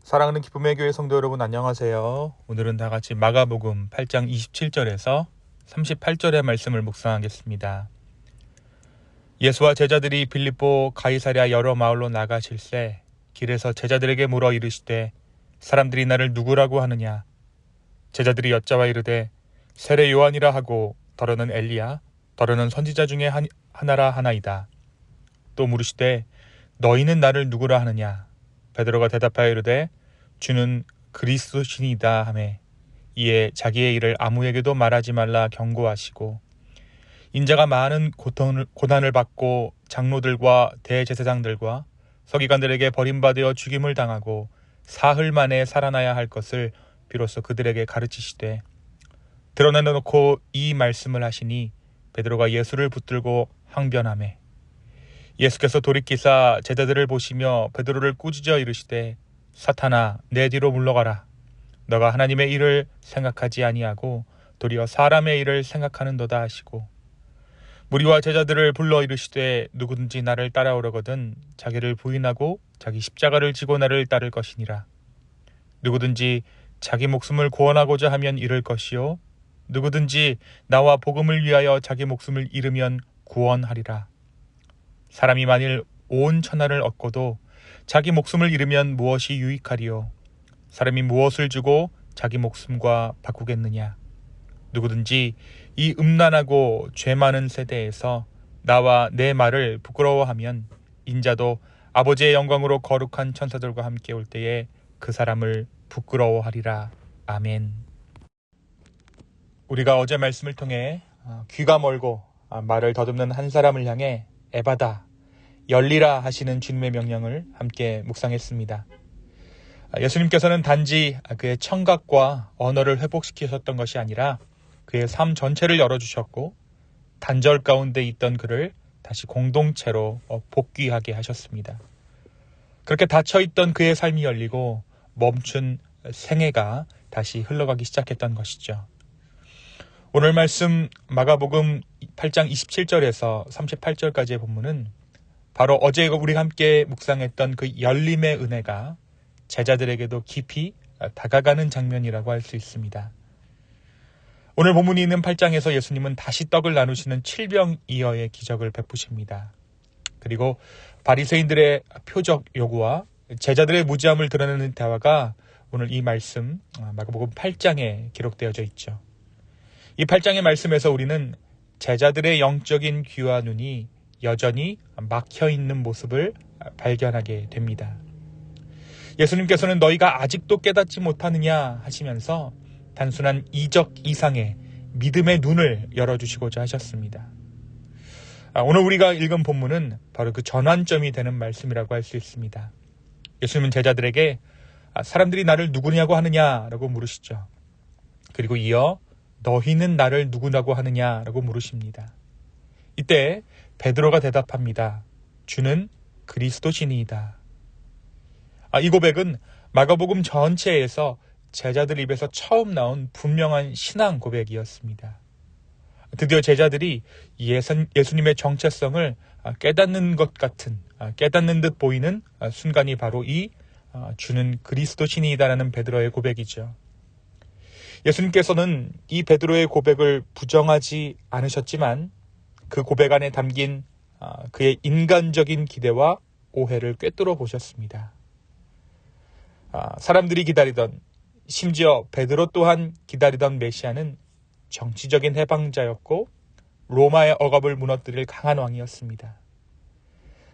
사랑하는 기쁨의 교회 성도 여러분 안녕하세요. 오늘은 다 같이 마가복음 8장 27절에서 38절의 말씀을 묵상하겠습니다. 예수와 제자들이 빌립보 가이사랴 여러 마을로 나가실새 길에서 제자들에게 물어 이르시되 사람들이 나를 누구라고 하느냐? 제자들이 여짜와 이르되 세례 요한이라 하고 더러는 엘리야 더러는 선지자 중에 하나라 하나이다. 또 물으시되 너희는 나를 누구라 하느냐? 베드로가 대답하여 이르되 주는 그리스도시니이다 하매 이에 자기의 일을 아무에게도 말하지 말라 경고하시고 인자가 많은 고난을 받고 장로들과 대제사장들과 서기관들에게 버림받아 죽임을 당하고 사흘 만에 살아나야 할 것을 비로소 그들에게 가르치시되 드러내놓고 이 말씀을 하시니 베드로가 예수를 붙들고 항변하매 예수께서 돌이키사 제자들을 보시며 베드로를 꾸짖어 이르시되 사탄아 내 뒤로 물러가라. 너가 하나님의 일을 생각하지 아니하고 도리어 사람의 일을 생각하는도다 하시고 무리와 제자들을 불러 이르시되 누구든지 나를 따라오려거든 자기를 부인하고 자기 십자가를 지고 나를 따를 것이니라. 누구든지 자기 목숨을 구원하고자 하면 잃을 것이요 누구든지 나와 복음을 위하여 자기 목숨을 잃으면 구원하리라. 사람이 만일 온 천하를 얻고도 자기 목숨을 잃으면 무엇이 유익하리요? 사람이 무엇을 주고 자기 목숨과 바꾸겠느냐? 누구든지 이 음란하고 죄 많은 세대에서 나와 내 말을 부끄러워하면 인자도 아버지의 영광으로 거룩한 천사들과 함께 올 때에 그 사람을 부끄러워하리라. 아멘. 우리가 어제 말씀을 통해 귀가 멀고 말을 더듬는 한 사람을 향해 에바다, 열리라 하시는 주님의 명령을 함께 묵상했습니다. 예수님께서는 단지 그의 청각과 언어를 회복시키셨던 것이 아니라 그의 삶 전체를 열어주셨고 단절 가운데 있던 그를 다시 공동체로 복귀하게 하셨습니다. 그렇게 닫혀있던 그의 삶이 열리고 멈춘 생애가 다시 흘러가기 시작했던 것이죠. 오늘 말씀 마가복음 8장 27절에서 38절까지의 본문은 바로 어제 우리가 함께 묵상했던 그 열림의 은혜가 제자들에게도 깊이 다가가는 장면이라고 할 수 있습니다. 오늘 본문이 있는 8장에서 예수님은 다시 떡을 나누시는 칠병이어의 기적을 베푸십니다. 그리고 바리새인들의 표적 요구와 제자들의 무지함을 드러내는 대화가 오늘 이 말씀 마가복음 8장에 기록되어져 있죠. 이 8장의 말씀에서 우리는 제자들의 영적인 귀와 눈이 여전히 막혀있는 모습을 발견하게 됩니다. 예수님께서는 너희가 아직도 깨닫지 못하느냐 하시면서 단순한 이적 이상의 믿음의 눈을 열어주시고자 하셨습니다. 오늘 우리가 읽은 본문은 바로 그 전환점이 되는 말씀이라고 할 수 있습니다. 예수님은 제자들에게 사람들이 나를 누구냐고 하느냐라고 물으시죠. 그리고 이어 너희는 나를 누구라고 하느냐라고 물으십니다. 이때 베드로가 대답합니다. 주는 그리스도시니이다. 이 고백은 마가복음 전체에서 제자들 입에서 처음 나온 분명한 신앙 고백이었습니다. 드디어 제자들이 예수님의 정체성을 깨닫는 것 같은, 깨닫는 듯 보이는 순간이 바로 이 주는 그리스도시니이다라는 베드로의 고백이죠. 예수님께서는 이 베드로의 고백을 부정하지 않으셨지만 그 고백 안에 담긴 그의 인간적인 기대와 오해를 꿰뚫어 보셨습니다. 사람들이 기다리던, 심지어 베드로 또한 기다리던 메시아는 정치적인 해방자였고 로마의 억압을 무너뜨릴 강한 왕이었습니다.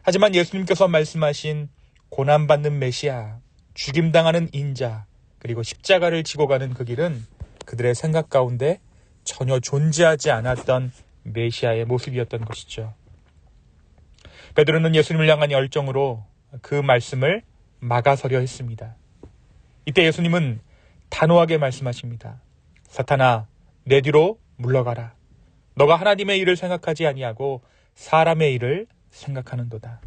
하지만 예수님께서 말씀하신 고난받는 메시아, 죽임당하는 인자, 그리고 십자가를 지고 가는 그 길은 그들의 생각 가운데 전혀 존재하지 않았던 메시아의 모습이었던 것이죠. 베드로는 예수님을 향한 열정으로 그 말씀을 막아서려 했습니다. 이때 예수님은 단호하게 말씀하십니다. 사탄아, 내 뒤로 물러가라. 너가 하나님의 일을 생각하지 아니하고 사람의 일을 생각하는도다.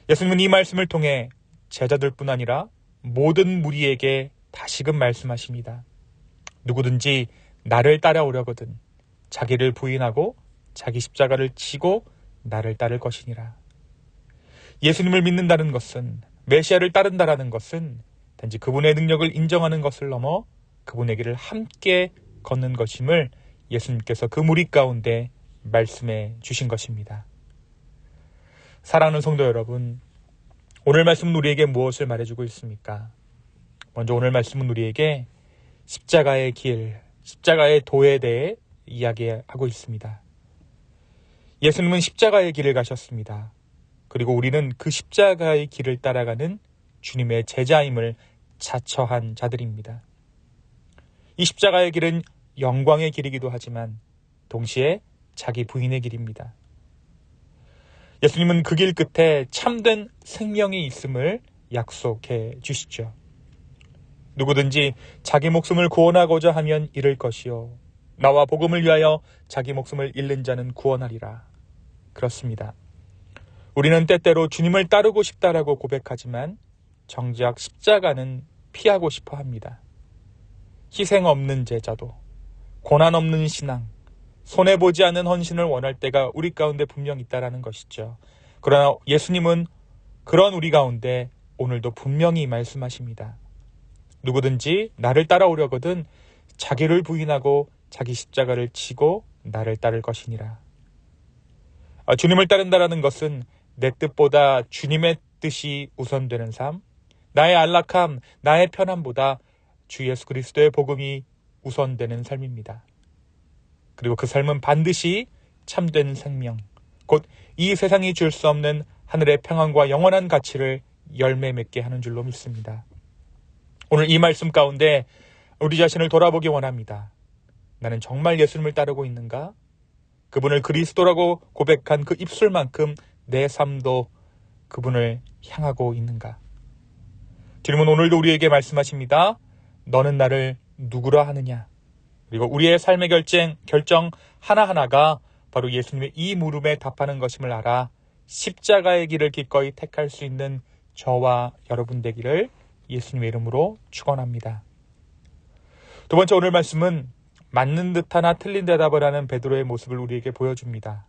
예수님은 이 말씀을 통해 제자들뿐 아니라 모든 무리에게 다시금 말씀하십니다. 누구든지 나를 따라오려거든 자기를 부인하고 자기 십자가를 지고 나를 따를 것이니라. 예수님을 믿는다는 것은 메시아를 따른다라는 것은 단지 그분의 능력을 인정하는 것을 넘어 그분의 길을 함께 걷는 것임을 예수님께서 그 무리 가운데 말씀해 주신 것입니다. 사랑하는 성도 여러분, 오늘 말씀은 우리에게 무엇을 말해주고 있습니까? 먼저 오늘 말씀은 우리에게 십자가의 길, 십자가의 도에 대해 이야기하고 있습니다. 예수님은 십자가의 길을 가셨습니다. 그리고 우리는 그 십자가의 길을 따라가는 주님의 제자임을 자처한 자들입니다. 이 십자가의 길은 영광의 길이기도 하지만 동시에 자기 부인의 길입니다. 예수님은 그 길 끝에 참된 생명이 있음을 약속해 주시죠. 누구든지 자기 목숨을 구원하고자 하면 잃을 것이요 나와 복음을 위하여 자기 목숨을 잃는 자는 구원하리라. 그렇습니다. 우리는 때때로 주님을 따르고 싶다라고 고백하지만 정작 십자가는 피하고 싶어 합니다. 희생 없는 제자도, 고난 없는 신앙, 손해보지 않는 헌신을 원할 때가 우리 가운데 분명 있다라는 것이죠. 그러나 예수님은 그런 우리 가운데 오늘도 분명히 말씀하십니다. 누구든지 나를 따라오려거든 자기를 부인하고 자기 십자가를 지고 나를 따를 것이니라. 주님을 따른다라는 것은 내 뜻보다 주님의 뜻이 우선되는 삶, 나의 안락함, 나의 편함보다 주 예수 그리스도의 복음이 우선되는 삶입니다. 그리고 그 삶은 반드시 참된 생명, 곧 이 세상이 줄 수 없는 하늘의 평안과 영원한 가치를 열매 맺게 하는 줄로 믿습니다. 오늘 이 말씀 가운데 우리 자신을 돌아보기 원합니다. 나는 정말 예수님을 따르고 있는가? 그분을 그리스도라고 고백한 그 입술만큼 내 삶도 그분을 향하고 있는가? 주님은 오늘도 우리에게 말씀하십니다. 너는 나를 누구라 하느냐? 그리고 우리의 삶의 결정 하나하나가 바로 예수님의 이 물음에 답하는 것임을 알아 십자가의 길을 기꺼이 택할 수 있는 저와 여러분 되기를 예수님의 이름으로 축원합니다. 두 번째 오늘 말씀은 맞는 듯하나 틀린 대답을 하는 베드로의 모습을 우리에게 보여줍니다.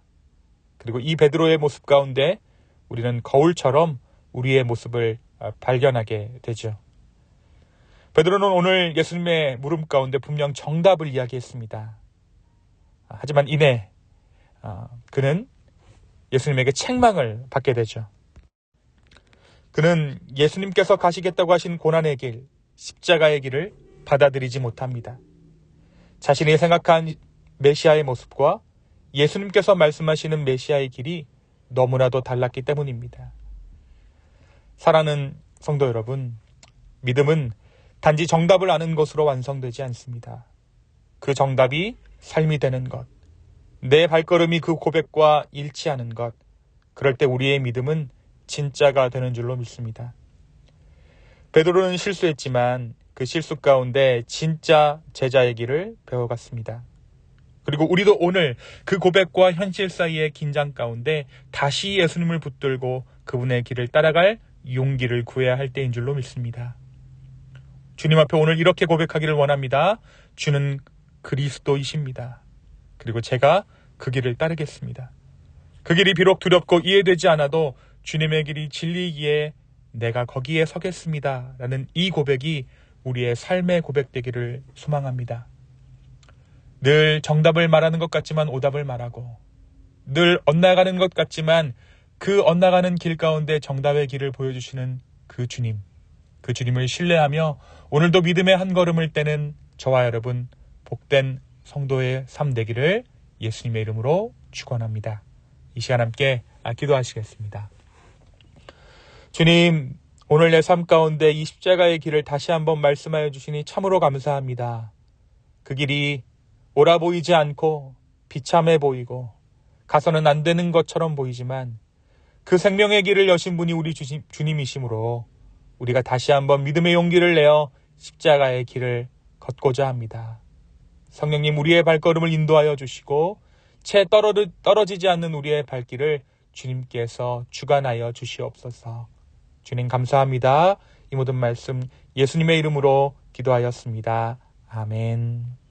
그리고 이 베드로의 모습 가운데 우리는 거울처럼 우리의 모습을 발견하게 되죠. 베드로는 오늘 예수님의 물음 가운데 분명 정답을 이야기했습니다. 하지만 이내 그는 예수님에게 책망을 받게 되죠. 그는 예수님께서 가시겠다고 하신 고난의 길, 십자가의 길을 받아들이지 못합니다. 자신이 생각한 메시아의 모습과 예수님께서 말씀하시는 메시아의 길이 너무나도 달랐기 때문입니다. 사랑하는 성도 여러분, 믿음은 단지 정답을 아는 것으로 완성되지 않습니다. 그 정답이 삶이 되는 것, 내 발걸음이 그 고백과 일치하는 것, 그럴 때 우리의 믿음은 진짜가 되는 줄로 믿습니다. 베드로는 실수했지만 그 실수 가운데 진짜 제자의 길을 배워갔습니다. 그리고 우리도 오늘 그 고백과 현실 사이의 긴장 가운데 다시 예수님을 붙들고 그분의 길을 따라갈 용기를 구해야 할 때인 줄로 믿습니다. 주님 앞에 오늘 이렇게 고백하기를 원합니다. 주는 그리스도이십니다. 그리고 제가 그 길을 따르겠습니다. 그 길이 비록 두렵고 이해되지 않아도 주님의 길이 진리이기에 내가 거기에 서겠습니다. 라는 이 고백이 우리의 삶의 고백되기를 소망합니다. 늘 정답을 말하는 것 같지만 오답을 말하고, 늘 엇나가는 것 같지만 그 엇나가는 길 가운데 정답의 길을 보여주시는 그 주님을 신뢰하며 오늘도 믿음의 한 걸음을 떼는 저와 여러분 복된 성도의 삶 되기를 예수님의 이름으로 축원합니다. 이 시간 함께 기도하시겠습니다. 주님, 오늘 내 삶 가운데 이 십자가의 길을 다시 한번 말씀하여 주시니 참으로 감사합니다. 그 길이 옳아 보이지 않고 비참해 보이고 가서는 안 되는 것처럼 보이지만 그 생명의 길을 여신 분이 우리 주님이시므로 우리가 다시 한번 믿음의 용기를 내어 십자가의 길을 걷고자 합니다. 성령님, 우리의 발걸음을 인도하여 주시고 채 떨어지지 않는 우리의 발길을 주님께서 주관하여 주시옵소서. 주님 감사합니다. 이 모든 말씀 예수님의 이름으로 기도하였습니다. 아멘.